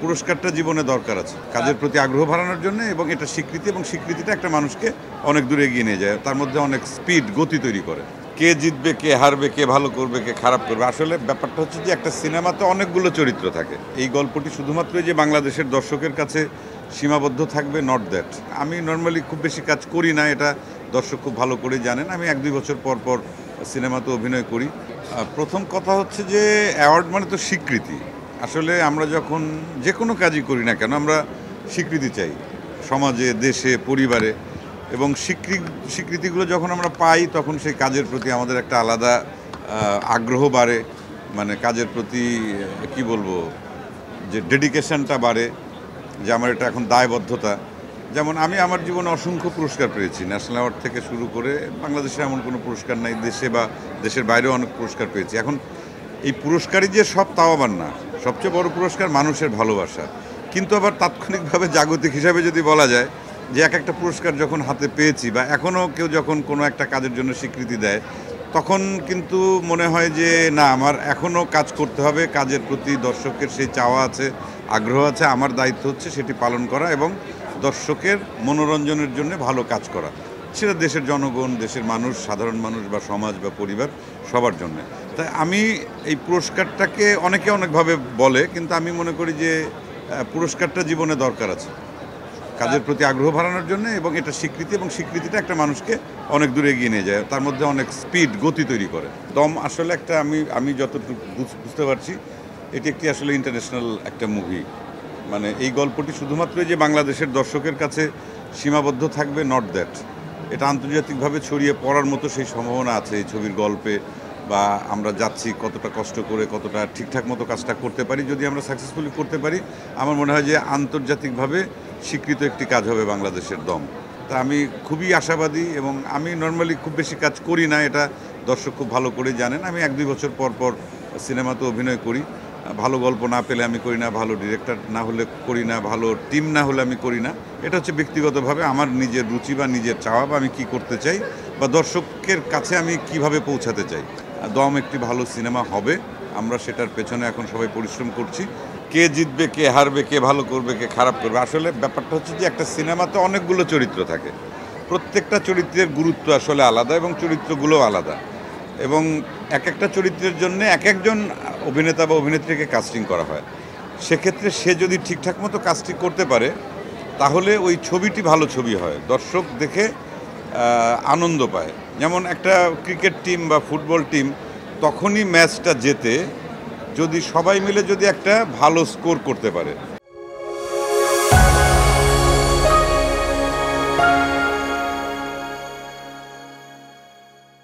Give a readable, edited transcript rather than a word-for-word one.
পুরস্কারটা জীবনে দরকার আছে কাজের প্রতি আগ্রহ বাড়ানোর জন্য, এবং এটা স্বীকৃতি, এবং স্বীকৃতিটা একটা মানুষকে অনেক দূরে এগিয়ে নিয়ে যায়, তার মধ্যে অনেক স্পিড গতি তৈরি করে। কে জিতবে, কে হারবে, কে ভালো করবে, কে খারাপ করবে, আসলে ব্যাপারটা হচ্ছে যে একটা সিনেমাতে অনেকগুলো চরিত্র থাকে। এই গল্পটি শুধুমাত্র যে বাংলাদেশের দর্শকের কাছে সীমাবদ্ধ থাকবে, নট দ্যাট। আমি নর্মালি খুব বেশি কাজ করি না, এটা দর্শক খুব ভালো করে জানেন। আমি 1-2 বছর পর পর সিনেমাতে অভিনয় করি। প্রথম কথা হচ্ছে যে অ্যাওয়ার্ড মানে তো স্বীকৃতি। আসলে আমরা যখন যে কোনো কাজই করি না কেন, আমরা স্বীকৃতি চাই সমাজে, দেশে, পরিবারে, এবং স্বীকৃতিগুলো যখন আমরা পাই তখন সেই কাজের প্রতি আমাদের একটা আলাদা আগ্রহ বাড়ে, মানে কাজের প্রতি কি বলবো, যে ডেডিকেশনটা বাড়ে, যে আমার এটা এখন দায়বদ্ধতা। যেমন আমি আমার জীবনে অসংখ্য পুরস্কার পেয়েছি, ন্যাশনাল অ্যাওয়ার্ড থেকে শুরু করে বাংলাদেশে এমন কোনো পুরস্কার নাই, দেশে বা দেশের বাইরেও অনেক পুরস্কার পেয়েছি। এখন এই পুরস্কারই যে সব, তাও আবার না। সবচেয়ে বড় পুরস্কার মানুষের ভালোবাসা। কিন্তু আবার তাৎক্ষণিকভাবে জাগতিক হিসাবে যদি বলা যায় যে একটা পুরস্কার যখন হাতে পেয়েছি, বা এখনও কেউ যখন কোনো একটা কাজের জন্য স্বীকৃতি দেয়, তখন কিন্তু মনে হয় যে না, আমার এখনও কাজ করতে হবে, কাজের প্রতি দর্শকের সেই চাওয়া আছে, আগ্রহ আছে, আমার দায়িত্ব হচ্ছে সেটি পালন করা এবং দর্শকের মনোরঞ্জনের জন্য ভালো কাজ করা, সেটা দেশের জনগণ, দেশের মানুষ, সাধারণ মানুষ বা সমাজ বা পরিবার, সবার জন্য। তাই আমি এই পুরস্কারটাকে অনেকে অনেকভাবে বলে, কিন্তু আমি মনে করি যে পুরস্কারটা জীবনে দরকার আছে কাজের প্রতি আগ্রহ বাড়ানোর জন্য, এবং এটা স্বীকৃতি, এবং স্বীকৃতিটা একটা মানুষকে অনেক দূরে এগিয়ে নিয়ে যায়, তার মধ্যে অনেক স্পিড গতি তৈরি করে। দম আসলে একটা, আমি যতটুকু বুঝতে পারছি, এটি একটি আসলে ইন্টারন্যাশনাল একটা মুভি। মানে এই গল্পটি শুধুমাত্র যে বাংলাদেশের দর্শকের কাছে সীমাবদ্ধ থাকবে, নট দ্যাট। এটা আন্তর্জাতিকভাবে ছড়িয়ে পড়ার মতো সেই সম্ভাবনা আছে এই ছবির গল্পে, বা আমরা যাচ্ছি কতটা কষ্ট করে, কতটা ঠিকঠাক মতো কাজটা করতে পারি। যদি আমরা সাকসেসফুলি করতে পারি, আমার মনে হয় যে আন্তর্জাতিকভাবে স্বীকৃত একটি কাজ হবে বাংলাদেশের দম। তা আমি খুবই আশাবাদী, এবং আমি নর্মালি খুব বেশি কাজ করি না, এটা দর্শক খুব ভালো করে জানেন। আমি 1-2 বছর পর পর সিনেমাতে অভিনয় করি। ভালো গল্প না পেলে আমি করি না, ভালো ডিরেক্টর না হলে করি না, ভালো টিম না হলে আমি করি না। এটা হচ্ছে ব্যক্তিগতভাবে আমার নিজের রুচি বা নিজের চাওয়া, বা আমি কী করতে চাই, বা দর্শকের কাছে আমি কিভাবে পৌঁছাতে চাই। দম একটি ভালো সিনেমা হবে, আমরা সেটার পেছনে এখন সবাই পরিশ্রম করছি। কে জিতবে, কে হারবে, কে ভালো করবে, কে খারাপ করবে, আসলে ব্যাপারটা হচ্ছে যে একটা সিনেমাতে অনেকগুলো চরিত্র থাকে। প্রত্যেকটা চরিত্রের গুরুত্ব আসলে আলাদা, এবং চরিত্রগুলোও আলাদা, এবং একটা চরিত্রের জন্য একজন অভিনেতা বা অভিনেত্রীকে কাস্টিং করা হয়। সেক্ষেত্রে সে যদি ঠিকঠাক মতো কাস্টিং করতে পারে, তাহলে ওই ছবিটি ভালো ছবি হয়, দর্শক দেখে আনন্দ পায়। যেমন একটা ক্রিকেট টিম বা ফুটবল টিম তখনই ম্যাচটা জেতে যদি সবাই মিলে যদি একটা ভালো স্কোর করতে পারে।